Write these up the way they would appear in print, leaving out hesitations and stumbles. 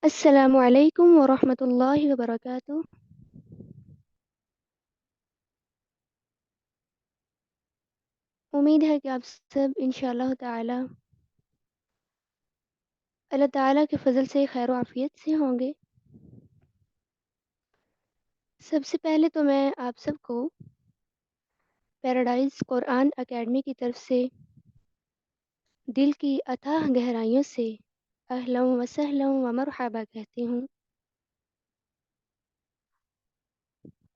السلام علیکم ورحمۃ اللہ وبرکاتہ۔ امید ہے کہ آپ سب انشاءاللہ تعالی اللہ تعالیٰ کے فضل سے خیر و عافیت سے ہوں گے۔ سب سے پہلے تو میں آپ سب کو پیراڈائز قرآن اکیڈمی کی طرف سے دل کی اتھاہ گہرائیوں سے اہلا و سہلا و مرحبا کہتی ہوں۔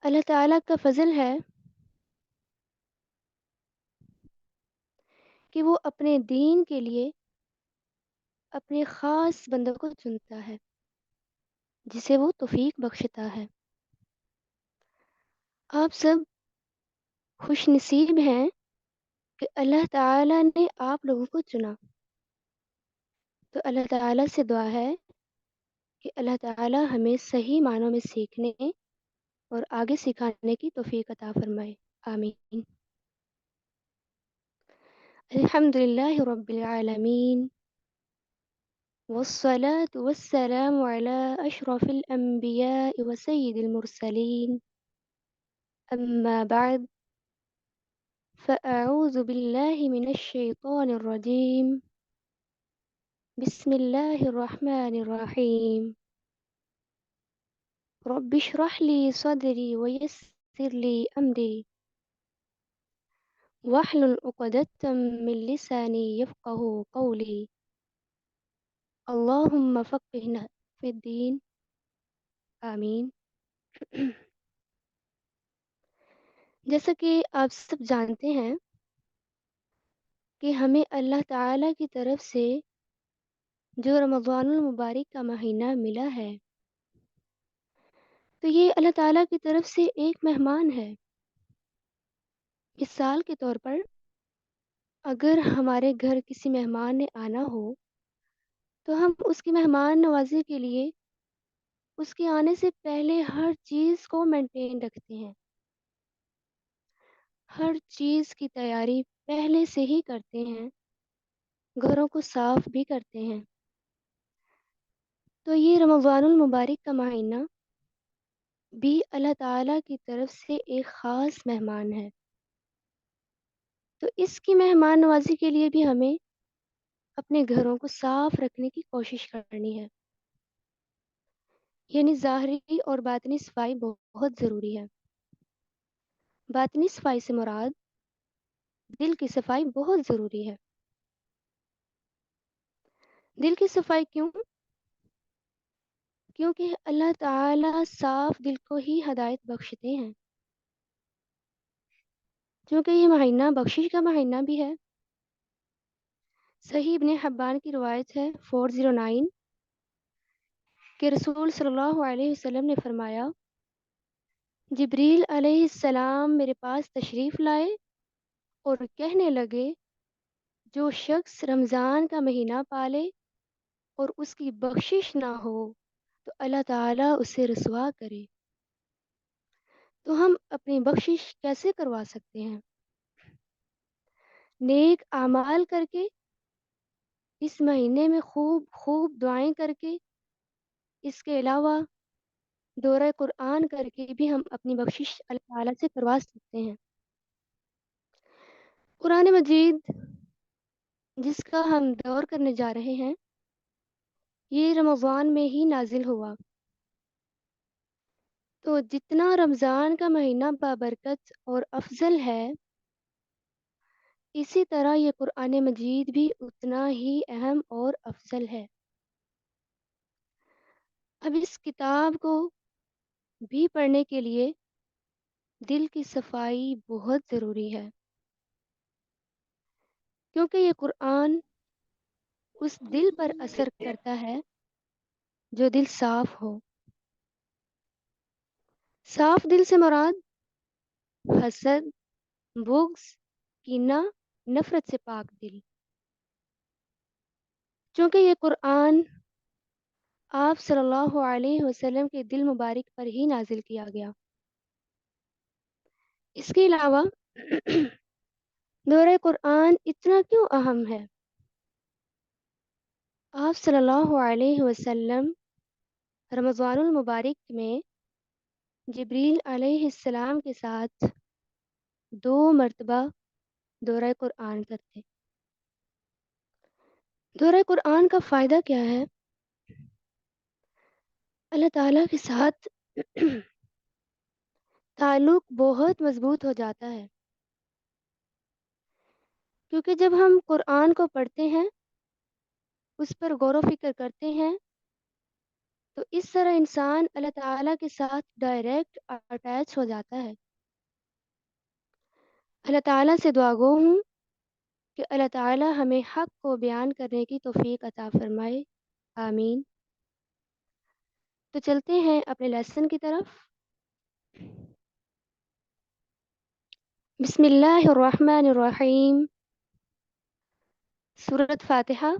اللہ تعالیٰ کا فضل ہے کہ وہ اپنے دین کے لیے اپنے خاص بندوں کو چنتا ہے جسے وہ توفیق بخشتا ہے۔ آپ سب خوش نصیب ہیں کہ اللہ تعالیٰ نے آپ لوگوں کو چنا، تو اللہ تعالیٰ سے دعا ہے کہ اللہ تعالیٰ ہمیں صحیح معنوں میں سیکھنے اور آگے سکھانے کی توفیق عطا فرمائے، آمین۔ الحمد للہ رب العالمین، والصلاة والسلام على أشرف الأنبياء وسيد المرسلين، أما بعد، فأعوذ بالله من الشيطان الرجيم، بسم الله الرحمن الرحيم، رب اشرح لي صدري ويسر لي أمري واحلل عقدة من لساني يفقه قولي، اللهم فقهنا في الدين، آمین۔ جیسا کہ آپ سب جانتے ہیں کہ ہمیں اللہ تعالیٰ کی طرف سے جو رمضان المبارک کا مہینہ ملا ہے، تو یہ اللہ تعالیٰ کی طرف سے ایک مہمان ہے۔ مثال کے طور پر اگر ہمارے گھر کسی مہمان نے آنا ہو تو ہم اس کی مہمان نوازی کے لیے اس کے آنے سے پہلے ہر چیز کو مینٹین رکھتے ہیں، ہر چیز کی تیاری پہلے سے ہی کرتے ہیں، گھروں کو صاف بھی کرتے ہیں۔ تو یہ رمضان المبارک کا مہینہ بھی اللہ تعالیٰ کی طرف سے ایک خاص مہمان ہے، تو اس کی مہمان نوازی کے لیے بھی ہمیں اپنے گھروں کو صاف رکھنے کی کوشش کرنی ہے، یعنی ظاہری اور باطنی صفائی بہت ضروری ہے۔ باطنی صفائی سے مراد دل کی صفائی بہت ضروری ہے۔ دل کی صفائی کیوں؟ کیونکہ اللہ تعالیٰ صاف دل کو ہی ہدایت بخشتے ہیں، کیونکہ یہ مہینہ بخشش کا مہینہ بھی ہے۔ صحیح ابن حبان کی روایت ہے 409 کہ رسول صلی اللہ علیہ وسلم نے فرمایا، جبریل علیہ السلام میرے پاس تشریف لائے اور کہنے لگے، جو شخص رمضان کا مہینہ پالے اور اس کی بخشش نہ ہو تو اللہ تعالیٰ اسے رسوا کرے۔ تو ہم اپنی بخشش کیسے کروا سکتے ہیں؟ نیک اعمال کر کے، اس مہینے میں خوب خوب دعائیں کر کے، اس کے علاوہ دورہ قرآن کر کے بھی ہم اپنی بخشش اللہ تعالیٰ سے کروا سکتے ہیں۔ قرآن مجید جس کا ہم دور کرنے جا رہے ہیں، یہ رمضان میں ہی نازل ہوا، تو جتنا رمضان کا مہینہ بابرکت اور افضل ہے، اسی طرح یہ قرآن مجید بھی اتنا ہی اہم اور افضل ہے۔ اب اس کتاب کو بھی پڑھنے کے لیے دل کی صفائی بہت ضروری ہے، کیونکہ یہ قرآن اس دل پر اثر کرتا ہے جو دل صاف ہو۔ صاف دل سے مراد حسد، بغض، کینہ، نفرت سے پاک دل، چونکہ یہ قرآن آپ صلی اللہ علیہ وسلم کے دل مبارک پر ہی نازل کیا گیا۔ اس کے علاوہ دورہ قرآن اتنا کیوں اہم ہے؟ آپ صلی اللہ علیہ وسلم رمضان المبارک میں جبریل علیہ السلام کے ساتھ 2 مرتبہ دورہ قرآن کرتے. دورہ قرآن کا فائدہ کیا ہے؟ اللہ تعالیٰ کے ساتھ تعلق بہت مضبوط ہو جاتا ہے، کیونکہ جب ہم قرآن کو پڑھتے ہیں، اس پر غور و فکر کرتے ہیں، تو اس طرح انسان اللہ تعالیٰ کے ساتھ ڈائریکٹ اٹیچ ہو جاتا ہے. اللہ تعالیٰ سے دعا گو ہوں کہ اللہ تعالیٰ ہمیں حق کو بیان کرنے کی توفیق عطا فرمائے. آمین. تو چلتے ہیں اپنے لیسن کی طرف. بسم اللہ الرحمن الرحیم. سورۃ فاتحہ.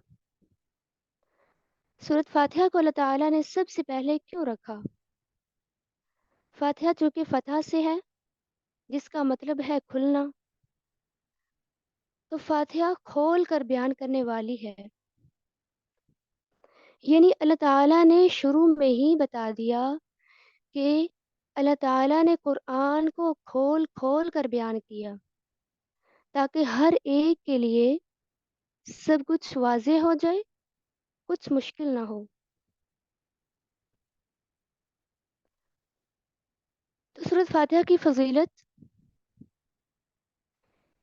سورۃ فاتحہ کو اللہ تعالیٰ نے سب سے پہلے کیوں رکھا؟ فاتحہ چونکہ فتح سے ہے، جس کا مطلب ہے کھلنا، تو فاتحہ کھول کر بیان کرنے والی ہے. یعنی اللہ تعالیٰ نے شروع میں ہی بتا دیا کہ اللہ تعالیٰ نے قرآن کو کھول کھول کر بیان کیا، تاکہ ہر ایک کے لیے سب کچھ واضح ہو جائے، کچھ مشکل نہ ہو. تو سورۃ فاتحہ کی فضیلت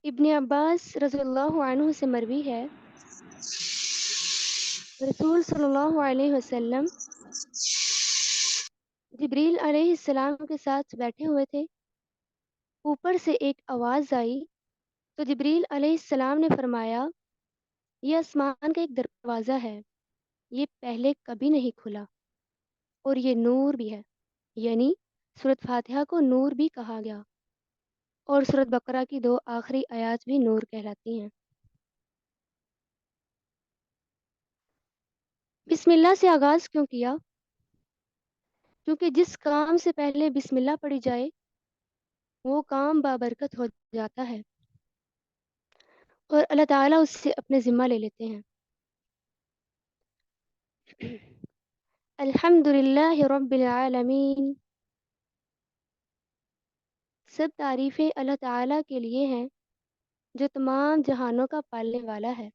ابن عباس رضی اللہ عنہ سے مروی ہے. رسول صلی اللہ علیہ وسلم جبریل علیہ السلام کے ساتھ بیٹھے ہوئے تھے. اوپر سے ایک آواز آئی تو جبریل علیہ السلام نے فرمایا، یہ آسمان کا ایک دروازہ ہے، یہ پہلے کبھی نہیں کھلا، اور یہ نور بھی ہے. یعنی سورۃ فاتحہ کو نور بھی کہا گیا، اور سورۃ بقرہ کی 2 آخری آیات بھی نور کہلاتی ہیں. بسم اللہ سے آغاز کیوں کیا؟ کیونکہ جس کام سے پہلے بسم اللہ پڑھی جائے وہ کام بابرکت ہو جاتا ہے، اور اللہ تعالیٰ اس سے اپنے ذمہ لے لیتے ہیں. الحمد للہ رب العالمین. سب تعریفیں اللہ تعالیٰ کے لیے ہیں جو تمام جہانوں کا پالنے والا ہے.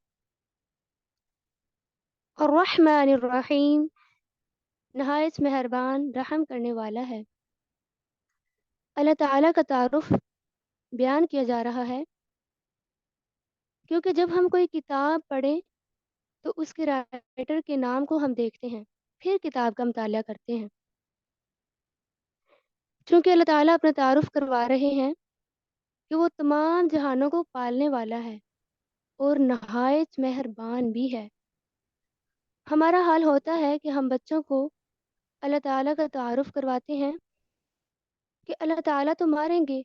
الرحمن الرحیم، نہایت مہربان رحم کرنے والا ہے. اللہ تعالیٰ کا تعارف بیان کیا جا رہا ہے، کیونکہ جب ہم کوئی کتاب پڑھیں تو اس کے رائٹر کے نام کو ہم دیکھتے ہیں، پھر کتاب کا مطالعہ کرتے ہیں. چونکہ اللہ تعالیٰ اپنا تعارف کروا رہے ہیں کہ وہ تمام جہانوں کو پالنے والا ہے اور نہایت مہربان بھی ہے. ہمارا حال ہوتا ہے کہ ہم بچوں کو اللہ تعالیٰ کا تعارف کرواتے ہیں کہ اللہ تعالیٰ تو ماریں گے،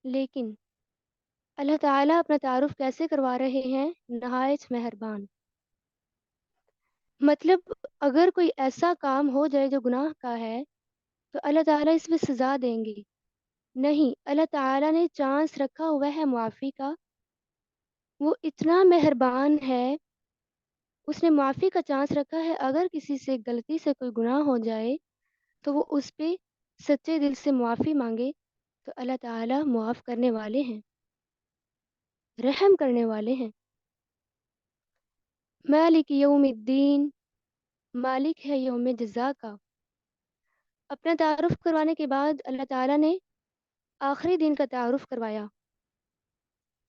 لیکن اللہ تعالیٰ اپنا تعارف کیسے کروا رہے ہیں؟ نہایت مہربان. مطلب اگر کوئی ایسا کام ہو جائے جو گناہ کا ہے تو اللہ تعالیٰ اس میں سزا دیں گے. نہیں، اللہ تعالیٰ نے چانس رکھا ہوا ہے معافی کا. وہ اتنا مہربان ہے، اس نے معافی کا چانس رکھا ہے. اگر کسی سے غلطی سے کوئی گناہ ہو جائے تو وہ اس پہ سچے دل سے معافی مانگے تو اللہ تعالیٰ معاف کرنے والے ہیں، رحم کرنے والے ہیں. مالک یوم الدین، مالک ہے یوم جزا کا. اپنا تعارف کروانے کے بعد اللہ تعالیٰ نے آخری دن کا تعارف کروایا،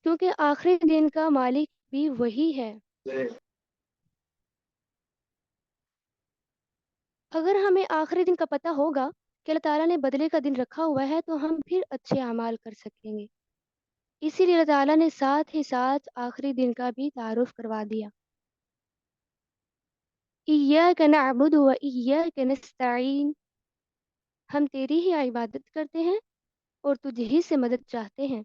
کیونکہ آخری دن کا مالک بھی وہی ہے. اگر ہمیں آخری دن کا پتہ ہوگا کہ اللہ تعالیٰ نے بدلے کا دن رکھا ہوا ہے تو ہم پھر اچھے اعمال کر سکیں گے. اسی لیے اللہ تعالیٰ نے ساتھ ہی ساتھ آخری دن کا بھی تعارف کروا دیا. ایاک نعبد و ایاک نستعین، ہم تیری ہی عبادت کرتے ہیں اور تجھ ہی سے مدد چاہتے ہیں.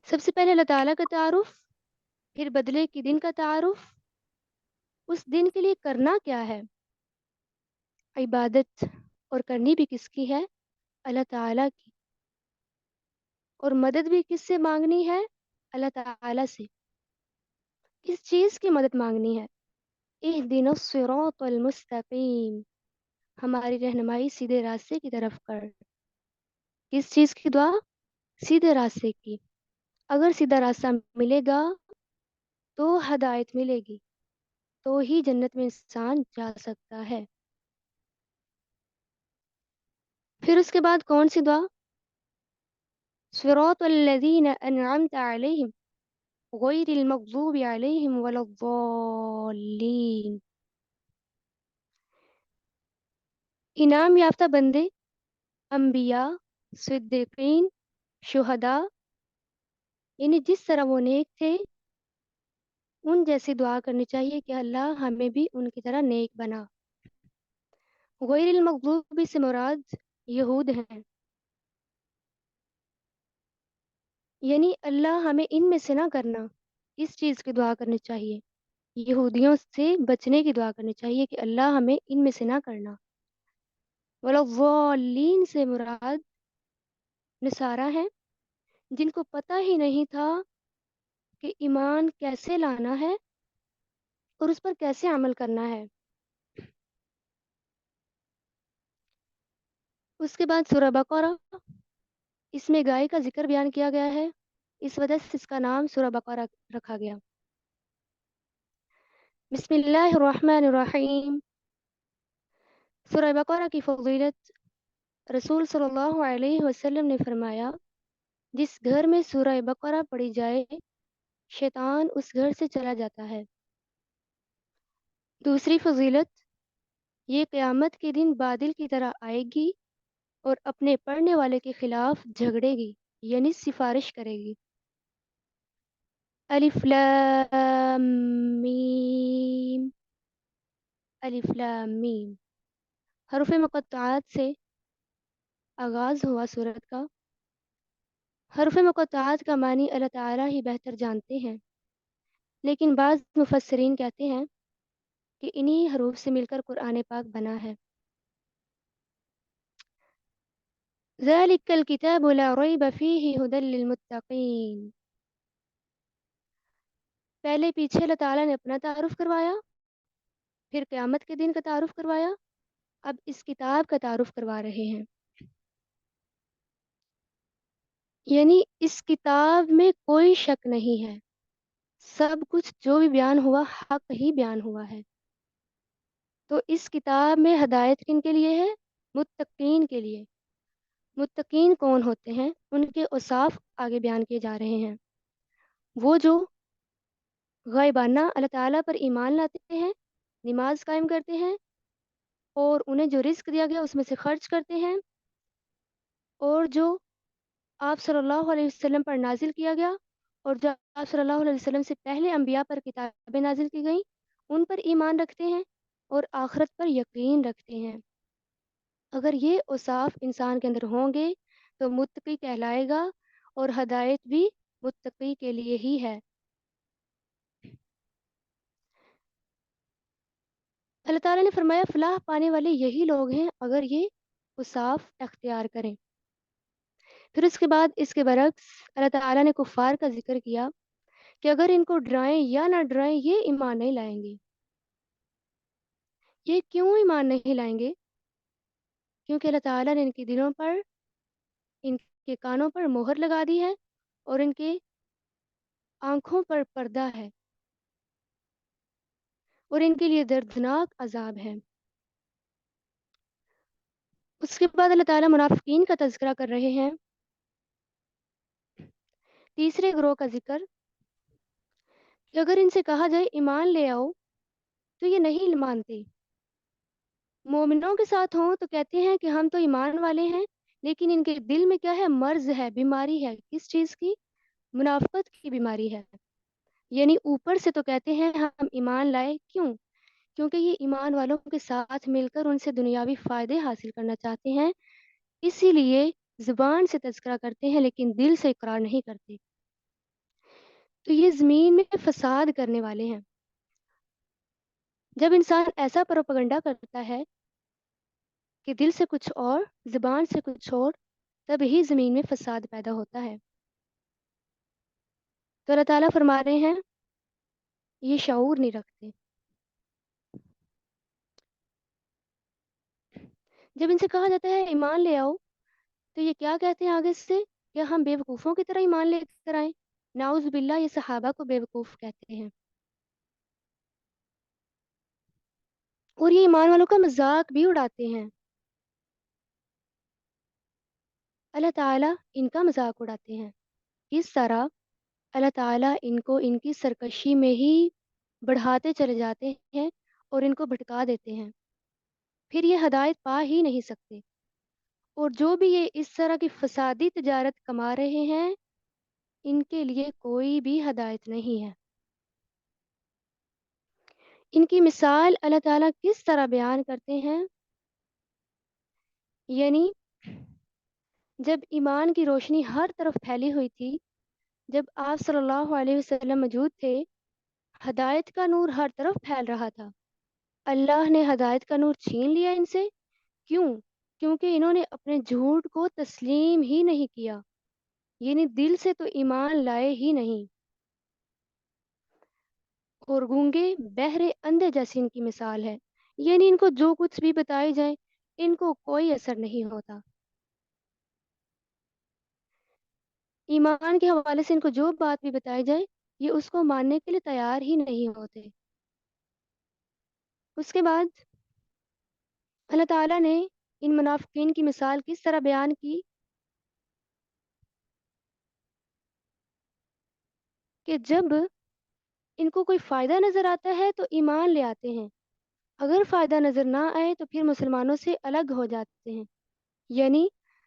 سب سے پہلے اللہ تعالیٰ کا تعارف، پھر بدلے کے دن کا تعارف. اس دن کے لیے کرنا کیا ہے؟ عبادت. اور کرنی بھی کس کی ہے؟ اللہ تعالیٰ کی. اور مدد بھی کس سے مانگنی ہے؟ اللہ تعالیٰ سے. کس چیز کی مدد مانگنی ہے؟ اہدنا الصراط المستقیم، ہماری رہنمائی سیدھے راستے کی طرف کر۔ کس چیز کی دعا؟ سیدھے راستے کی۔ اگر سیدھا راستہ ملے گا تو ہدایت ملے گی، تو ہی جنت میں انسان جا سکتا ہے۔ پھر اس کے بعد کون سی دعا؟ صراط الذین انعمت علیہم غیر المغضوب علیہم ولا الضالین۔ انعام یافتہ بندے، انبیاء، صدیقین، شہداء، یعنی جس طرح وہ نیک تھے ان جیسی دعا کرنی چاہیے کہ اللہ ہمیں بھی ان کی طرح نیک بنا۔ غیر المغضوب سے مراد یہود ہیں، یعنی اللہ ہمیں ان میں سے نہ کرنا، اس چیز کی دعا کرنی چاہیے۔ یہودیوں سے بچنے کی دعا کرنی چاہیے کہ اللہ ہمیں ان میں سے نہ کرنا۔ ولا الضالین سے مراد نصارہ ہیں، جن کو پتہ ہی نہیں تھا کہ ایمان کیسے لانا ہے اور اس پر کیسے عمل کرنا ہے۔ اس کے بعد سورہ بقرہ، اس میں گائے کا ذکر بیان کیا گیا ہے، اس وجہ سے اس کا نام سورہ بقرہ رکھا گیا۔ بسم اللہ الرحمن الرحیم۔ سورہ بقرہ کی فضیلت، رسول صلی اللہ علیہ وسلم نے فرمایا، جس گھر میں سورہ بقرہ پڑھی جائے شیطان اس گھر سے چلا جاتا ہے۔ دوسری فضیلت، یہ قیامت کے دن بادل کی طرح آئے گی اور اپنے پڑھنے والے کے خلاف جھگڑے گی، یعنی سفارش کرے گی۔ الف لام میم، الف لام میم، حروف مقطعات سے آغاز ہوا سورت کا۔ حروف مقطعات کا معنی اللہ تعالیٰ ہی بہتر جانتے ہیں، لیکن بعض مفسرین کہتے ہیں کہ انہی حروف سے مل کر قرآن پاک بنا ہے۔ ذالک الکتاب لا ریب فیہ ھدی للمتقین۔ پہلے پیچھے اللہ تعالیٰ نے اپنا تعارف کروایا، پھر قیامت کے دن کا تعارف کروایا، اب اس کتاب کا تعارف کروا رہے ہیں۔ یعنی اس کتاب میں کوئی شک نہیں ہے، سب کچھ جو بھی بیان ہوا حق ہی بیان ہوا ہے۔ تو اس کتاب میں ہدایت کن کے لیے ہے؟ متقین کے لیے۔ متقین کون ہوتے ہیں؟ ان کے اوصاف آگے بیان کیے جا رہے ہیں۔ وہ جو غائبانہ اللہ تعالیٰ پر ایمان لاتے ہیں، نماز قائم کرتے ہیں، اور انہیں جو رزق دیا گیا اس میں سے خرچ کرتے ہیں، اور جو آپ صلی اللہ علیہ وسلم پر نازل کیا گیا اور جو آپ صلی اللہ علیہ وسلم سے پہلے انبیاء پر کتابیں نازل کی گئیں ان پر ایمان رکھتے ہیں اور آخرت پر یقین رکھتے ہیں۔ اگر یہ اوصاف انسان کے اندر ہوں گے تو متقی کہلائے گا، اور ہدایت بھی متقی کے لیے ہی ہے۔ اللہ تعالیٰ نے فرمایا فلاح پانے والے یہی لوگ ہیں اگر یہ اوصاف اختیار کریں۔ پھر اس کے بعد اس کے برعکس اللہ تعالیٰ نے کفار کا ذکر کیا کہ اگر ان کو ڈرائیں یا نہ ڈرائیں یہ ایمان نہیں لائیں گے۔ یہ کیوں ایمان نہیں لائیں گے؟ کیونکہ اللہ تعالیٰ نے ان کے دلوں پر، ان کے کانوں پر مہر لگا دی ہے اور ان کے آنکھوں پر پردہ ہے، اور ان کے لیے دردناک عذاب ہے۔ اس کے بعد اللہ تعالیٰ منافقین کا تذکرہ کر رہے ہیں۔ تیسرے گروہ کا ذکر کہ اگر ان سے کہا جائے ایمان لے آؤ تو یہ نہیں مانتے۔ مومنوں کے ساتھ ہوں تو کہتے ہیں کہ ہم تو ایمان والے ہیں، لیکن ان کے دل میں کیا ہے؟ مرض ہے، بیماری ہے۔ کس چیز کی؟ منافقت کی بیماری ہے۔ یعنی اوپر سے تو کہتے ہیں ہم ایمان لائے، کیوں؟ کیونکہ یہ ایمان والوں کے ساتھ مل کر ان سے دنیاوی فائدے حاصل کرنا چاہتے ہیں، اسی لیے زبان سے تذکرہ کرتے ہیں لیکن دل سے اقرار نہیں کرتے۔ تو یہ زمین میں فساد کرنے والے ہیں۔ جب انسان ایسا پروپیگنڈا کرتا ہے کہ دل سے کچھ اور زبان سے کچھ اور، تب ہی زمین میں فساد پیدا ہوتا ہے۔ تو اللہ تعالیٰ فرما رہے ہیں یہ شعور نہیں رکھتے۔ جب ان سے کہا جاتا ہے ایمان لے آؤ تو یہ کیا کہتے ہیں آگے سے؟ کیا ہم بیوقوفوں کی طرح ایمان لے کر آئیں؟ نعوذ باللہ، یہ صحابہ کو بیوقوف کہتے ہیں اور یہ ایمان والوں کا مذاق بھی اڑاتے ہیں. اللہ تعالیٰ ان کا مذاق اڑاتے ہیں. اس طرح اللہ تعالیٰ ان کو ان کی سرکشی میں ہی بڑھاتے چلے جاتے ہیں اور ان کو بھٹکا دیتے ہیں. پھر یہ ہدایت پا ہی نہیں سکتے. اور جو بھی یہ اس طرح کی فسادی تجارت کما رہے ہیں ان کے لیے کوئی بھی ہدایت نہیں ہے. ان کی مثال اللہ تعالیٰ کس طرح بیان کرتے ہیں؟ یعنی جب ایمان کی روشنی ہر طرف پھیلی ہوئی تھی، جب آپ صلی اللہ علیہ وسلم موجود تھے، ہدایت کا نور ہر طرف پھیل رہا تھا. اللہ نے ہدایت کا نور چھین لیا ان سے. کیوں؟ کیونکہ انہوں نے اپنے جھوٹ کو تسلیم ہی نہیں کیا، یعنی دل سے تو ایمان لائے ہی نہیں. اور گونگے بہرے اندھے جیسی ان کی مثال ہے. یعنی ان کو جو کچھ بھی بتائی جائے ان کو کوئی اثر نہیں ہوتا. ایمان کے حوالے سے ان کو جو بات بھی بتائی جائے یہ اس کو ماننے کے لیے تیار ہی نہیں ہوتے. اس کے بعد اللہ تعالیٰ نے ان منافقین کی مثال کس طرح بیان کی کہ جب ان کو کوئی فائدہ نظر آتا ہے تو ایمان لے آتے ہیں، اگر فائدہ نظر نہ آئے تو پھر مسلمانوں سے الگ ہو جاتے ہیں. یعنی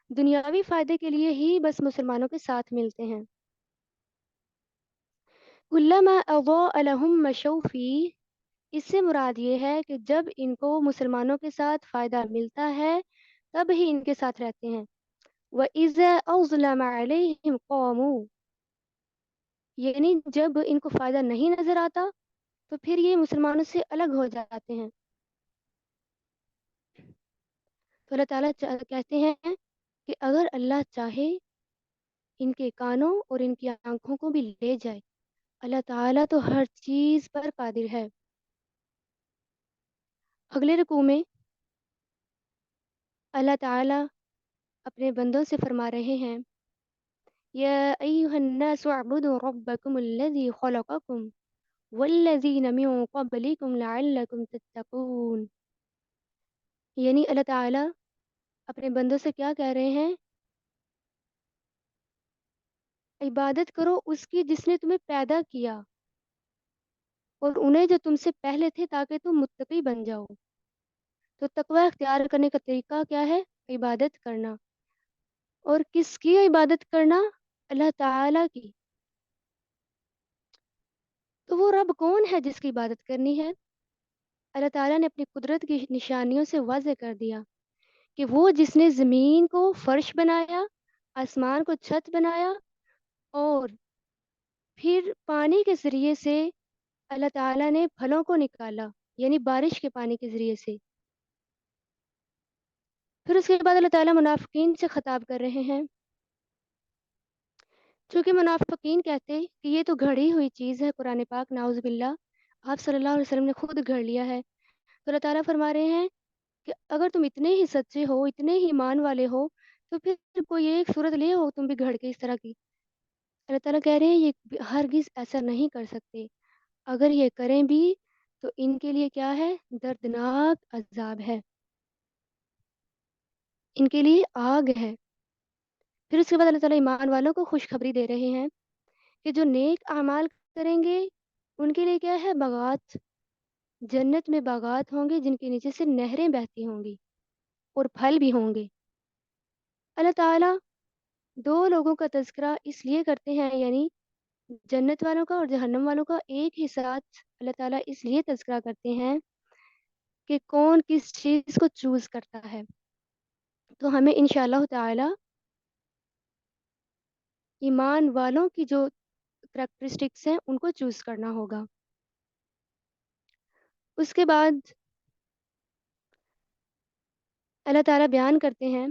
دنیاوی فائدے کے لیے ہی بس مسلمانوں کے ساتھ ملتے ہیں. کلما اضاء لهم مشوا فیہ، اس سے مراد یہ ہے کہ جب ان کو مسلمانوں کے ساتھ فائدہ ملتا ہے تب ہی ان کے ساتھ رہتے ہیں. وَإِذَا أَظْلَمَ عَلَيْهِمْ قَامُوا، یعنی جب ان کو فائدہ نہیں نظر آتا تو پھر یہ مسلمانوں سے الگ ہو جاتے ہیں. تو اللہ تعالیٰ کہتے ہیں کہ اگر اللہ چاہے ان کے کانوں اور ان کی آنکھوں کو بھی لے جائے. اللہ تعالیٰ تو ہر چیز پر قادر ہے. اگلے رکوع میں اللہ تعالیٰ اپنے بندوں سے فرما رہے ہیں یا ایھا الناس اعبدوا ربکم الذی خلقکم والذین من قبلکم لعلکم تتقون. یعنی اللہ تعالیٰ اپنے بندوں سے کیا کہہ رہے ہیں؟ عبادت کرو اس کی جس نے تمہیں پیدا کیا اور انہیں جو تم سے پہلے تھے تاکہ تم متقی بن جاؤ. تو تقوی اختیار کرنے کا طریقہ کیا ہے؟ عبادت کرنا. اور کس کی عبادت کرنا؟ اللہ تعالیٰ کی. تو وہ رب کون ہے جس کی عبادت کرنی ہے؟ اللہ تعالیٰ نے اپنی قدرت کی نشانیوں سے واضح کر دیا کہ وہ جس نے زمین کو فرش بنایا، آسمان کو چھت بنایا، اور پھر پانی کے ذریعے سے اللہ تعالیٰ نے پھلوں کو نکالا، یعنی بارش کے پانی کے ذریعے سے. پھر اس کے بعد اللہ تعالیٰ منافقین سے خطاب کر رہے ہیں. چونکہ منافقین کہتے کہ یہ تو گھڑی ہوئی چیز ہے قرآن پاک، نعوذ باللہ آپ صلی اللہ علیہ وسلم نے خود گھڑ لیا ہے. تو اللہ تعالیٰ فرما رہے ہیں کہ اگر تم اتنے ہی سچے ہو، اتنے ہی ایمان والے ہو، تو پھر کوئی ایک صورت لے ہو تم بھی گھڑ کے اس طرح کی. اللہ تعالیٰ کہہ رہے ہیں یہ ہرگز ایسا نہیں کر سکتے. اگر یہ کریں بھی تو ان کے لیے کیا ہے؟ دردناک عذاب ہے، ان کے لیے آگ ہے. پھر اس کے بعد اللہ تعالیٰ ایمان والوں کو خوشخبری دے رہے ہیں کہ جو نیک اعمال کریں گے ان کے لیے کیا ہے؟ باغات، جنت میں باغات ہوں گے جن کے نیچے سے نہریں بہتی ہوں گی اور پھل بھی ہوں گے. اللہ تعالیٰ دو لوگوں کا تذکرہ اس لیے کرتے ہیں، یعنی جنت والوں کا اور جہنم والوں کا ایک ہی ساتھ اللہ تعالیٰ اس لیے تذکرہ کرتے ہیں کہ کون کس چیز کو چوز کرتا ہے. تو ہمیں انشاءاللہ تعالیٰ ایمان والوں کی جو کریکٹرسٹکس ہیں ان کو چوز کرنا ہوگا. اس کے بعد اللہ تعالیٰ بیان کرتے ہیں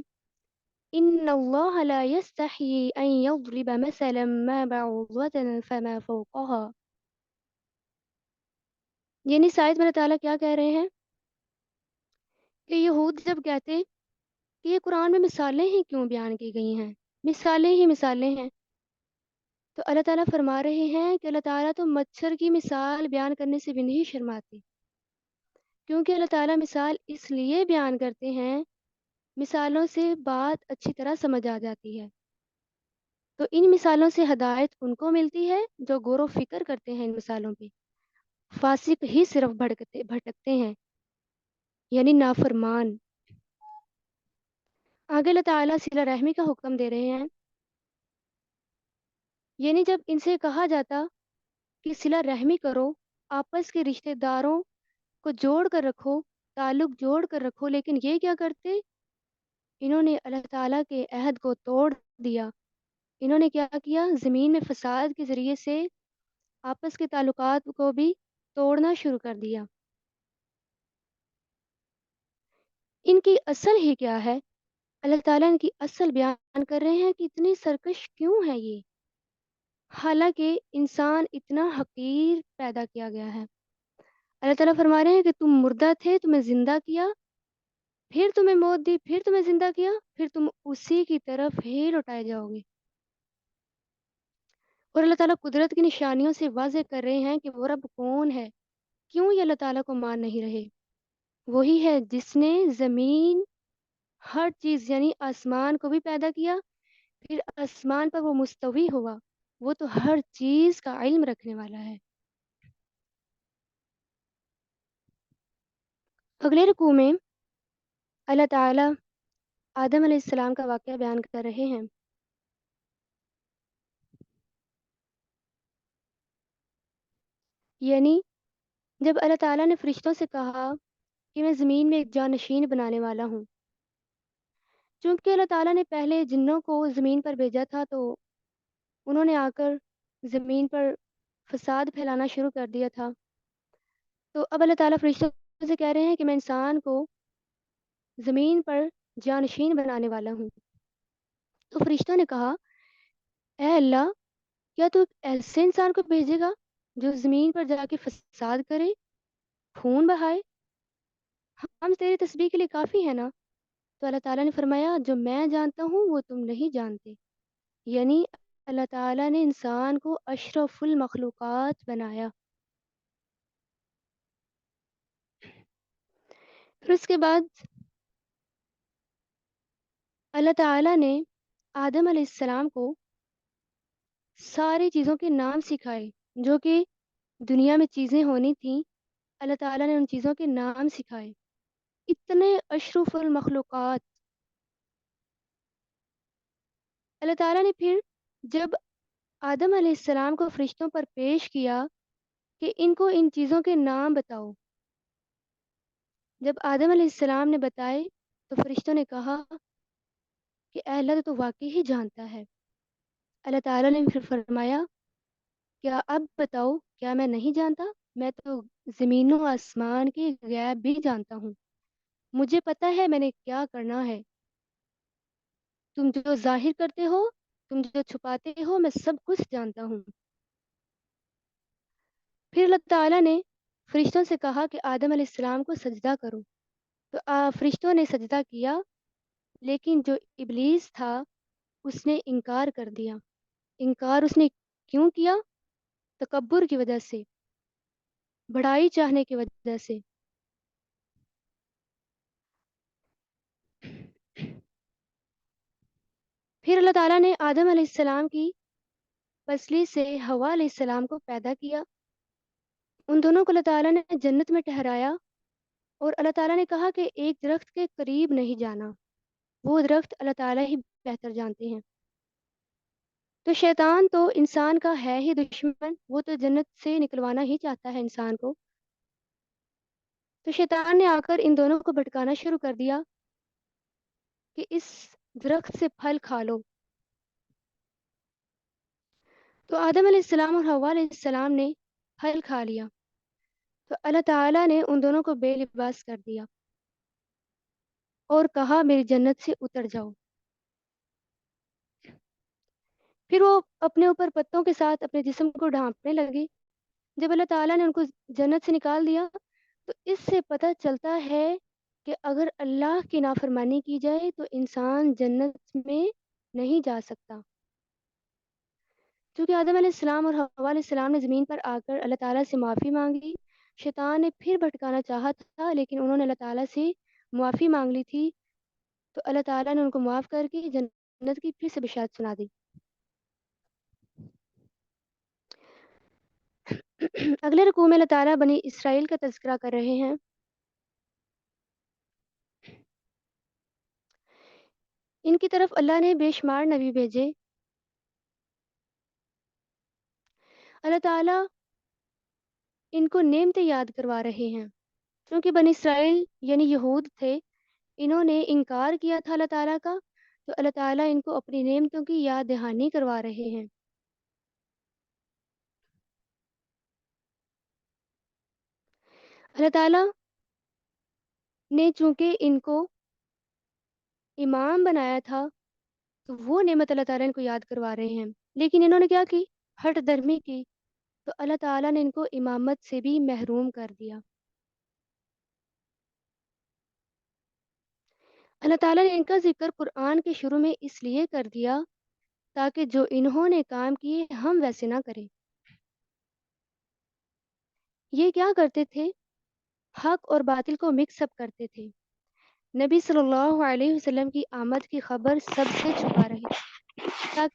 ان اللہ لا يستحی ان یضرب مثلا ما بعوضة فما فوقها. یعنی شاید اللہ تعالیٰ کیا کہہ رہے ہیں کہ یہود جب کہتے کہ یہ قرآن میں مثالیں ہی کیوں بیان کی گئی ہیں، مثالیں ہی مثالیں ہیں۔ تو اللہ تعالیٰ فرما رہے ہیں کہ اللہ تعالیٰ تو مچھر کی مثال بیان کرنے سے بھی نہیں شرماتے، کیونکہ اللہ تعالیٰ مثال اس لیے بیان کرتے ہیں، مثالوں سے بات اچھی طرح سمجھ آ جاتی ہے۔ تو ان مثالوں سے ہدایت ان کو ملتی ہے جو غور و فکر کرتے ہیں ان مثالوں پہ۔ فاسق ہی صرف بھٹکتے ہیں، یعنی نافرمان۔ آگے اللہ تعالیٰ صلہ رحمی کا حکم دے رہے ہیں، یعنی جب ان سے کہا جاتا کہ صلہ رحمی کرو، آپس کے رشتہ داروں کو جوڑ کر رکھو، تعلق جوڑ کر رکھو، لیکن یہ کیا کرتے؟ انہوں نے اللہ تعالیٰ کے عہد کو توڑ دیا۔ انہوں نے کیا کیا؟ زمین میں فساد کے ذریعے سے آپس کے تعلقات کو بھی توڑنا شروع کر دیا۔ ان کی اصل ہی کیا ہے؟ اللہ تعالیٰ ان کی اصل بیان کر رہے ہیں کہ اتنی سرکش کیوں ہے یہ، حالانکہ انسان اتنا حقیر پیدا کیا گیا ہے۔ اللہ تعالیٰ فرما رہے ہیں کہ تم مردہ تھے، تمہیں زندہ کیا، پھر تمہیں موت دی، پھر تمہیں زندہ کیا، پھر تم اسی کی طرف ہی لوٹائے جاؤ گے۔ اور اللہ تعالیٰ قدرت کی نشانیوں سے واضح کر رہے ہیں کہ وہ رب کون ہے۔ کیوں یہ اللہ تعالیٰ کو مان نہیں رہے؟ وہی ہے جس نے زمین، ہر چیز یعنی آسمان کو بھی پیدا کیا، پھر آسمان پر وہ مستوی ہوا۔ وہ تو ہر چیز کا علم رکھنے والا ہے۔ اگلے رکوع میں اللہ تعالیٰ آدم علیہ السلام کا واقعہ بیان کر رہے ہیں۔ یعنی جب اللہ تعالیٰ نے فرشتوں سے کہا کہ میں زمین میں ایک جانشین بنانے والا ہوں، چونکہ اللہ تعالیٰ نے پہلے جنوں کو زمین پر بھیجا تھا تو انہوں نے آ کر زمین پر فساد پھیلانا شروع کر دیا تھا، تو اب اللہ تعالیٰ فرشتوں سے کہہ رہے ہیں کہ میں انسان کو زمین پر جانشین بنانے والا ہوں۔ تو فرشتوں نے کہا، اے اللہ، کیا تو ایک ایسے انسان کو بھیجے گا جو زمین پر جا کے فساد کرے، خون بہائے؟ ہم تیری تسبیح کے لیے کافی ہے نا؟ تو اللہ تعالیٰ نے فرمایا، جو میں جانتا ہوں وہ تم نہیں جانتے۔ یعنی اللہ تعالیٰ نے انسان کو اشرف المخلوقات بنایا۔ پھر اس کے بعد اللہ تعالیٰ نے آدم علیہ السلام کو ساری چیزوں کے نام سکھائے جو کہ دنیا میں چیزیں ہونی تھیں۔ اللہ تعالیٰ نے ان چیزوں کے نام سکھائے۔ اتنے اشرف المخلوقات اللہ تعالیٰ نے پھر جب آدم علیہ السلام کو فرشتوں پر پیش کیا کہ ان کو ان چیزوں کے نام بتاؤ، جب آدم علیہ السلام نے بتائے تو فرشتوں نے کہا کہ اے اللہ، تو واقعی ہی جانتا ہے۔ اللہ تعالیٰ نے پھر فرمایا، کیا اب بتاؤ، کیا میں نہیں جانتا؟ میں تو زمین و آسمان کے غیب بھی جانتا ہوں، مجھے پتہ ہے میں نے کیا کرنا ہے۔ تم جو ظاہر کرتے ہو، تم جو چھپاتے ہو، میں سب کچھ جانتا ہوں۔ پھر اللہ تعالیٰ نے فرشتوں سے کہا کہ آدم علیہ السلام کو سجدہ کرو، تو فرشتوں نے سجدہ کیا، لیکن جو ابلیس تھا اس نے انکار کر دیا۔ انکار اس نے کیوں کیا؟ تکبر کی وجہ سے، بڑائی چاہنے کی وجہ سے۔ پھر اللہ تعالیٰ نے آدم علیہ السلام کی پسلی سے حوا علیہ السلام کو پیدا کیا۔ ان دونوں کو اللہ تعالیٰ نے جنت میں ٹھہرایا، اور اللہ تعالیٰ نے کہا کہ ایک درخت کے قریب نہیں جانا، وہ درخت اللہ تعالیٰ ہی بہتر جانتے ہیں۔ تو شیطان تو انسان کا ہے ہی دشمن، وہ تو جنت سے نکلوانا ہی چاہتا ہے انسان کو۔ تو شیطان نے آ کر ان دونوں کو بھٹکانا شروع کر دیا کہ اس درخت سے پھل کھا لو۔ تو آدم علیہ السلام اور حوا علیہ السلام نے پھل کھا لیا، تو اللہ تعالیٰ نے ان دونوں کو بے لباس کر دیا اور کہا، میری جنت سے اتر جاؤ۔ پھر وہ اپنے اوپر پتوں کے ساتھ اپنے جسم کو ڈھانپنے لگے۔ جب اللہ تعالیٰ نے ان کو جنت سے نکال دیا تو اس سے پتہ چلتا ہے کہ اگر اللہ کی نافرمانی کی جائے تو انسان جنت میں نہیں جا سکتا. کیونکہ آدم علیہ السلام اور حوا علیہ السلام نے زمین پر آ کر اللہ تعالیٰ سے معافی مانگی. شیطان نے پھر بھٹکانا چاہا تھا لیکن انہوں نے اللہ تعالیٰ سے معافی مانگ لی تھی تو اللہ تعالیٰ نے ان کو معاف کر کے جنت کی پھر سے بشارت سنا دی. اگلے رکوع میں اللہ تعالیٰ بنی اسرائیل کا تذکرہ کر رہے ہیں. ان کی طرف اللہ نے بے شمار نبی بھیجے. اللہ تعالیٰ ان کو نعمتیں یاد کروا رہے ہیں. چونکہ بنی اسرائیل یعنی یہود تھے، انہوں نے انکار کیا تھا اللہ تعالیٰ کا، تو اللہ تعالیٰ ان کو اپنی نعمتوں کی یاد دہانی کروا رہے ہیں. اللہ تعالیٰ نے چونکہ ان کو امام بنایا تھا تو وہ نعمت اللہ تعالیٰ ان کو یاد کروا رہے ہیں. لیکن انہوں نے کیا کی؟ ہٹ درمی کی، تو اللہ تعالیٰ نے ان کو امامت سے بھی محروم کر دیا. اللہ تعالیٰ نے ان کا ذکر قرآن کے شروع میں اس لیے کر دیا تاکہ جو انہوں نے کام کیے ہم ویسے نہ کریں. یہ کیا کرتے تھے؟ حق اور باطل کو مکس اپ کرتے تھے. نبی صلی اللہ علیہ وسلم کی آمد کی خبر سب سے چھپا رہے تاکہ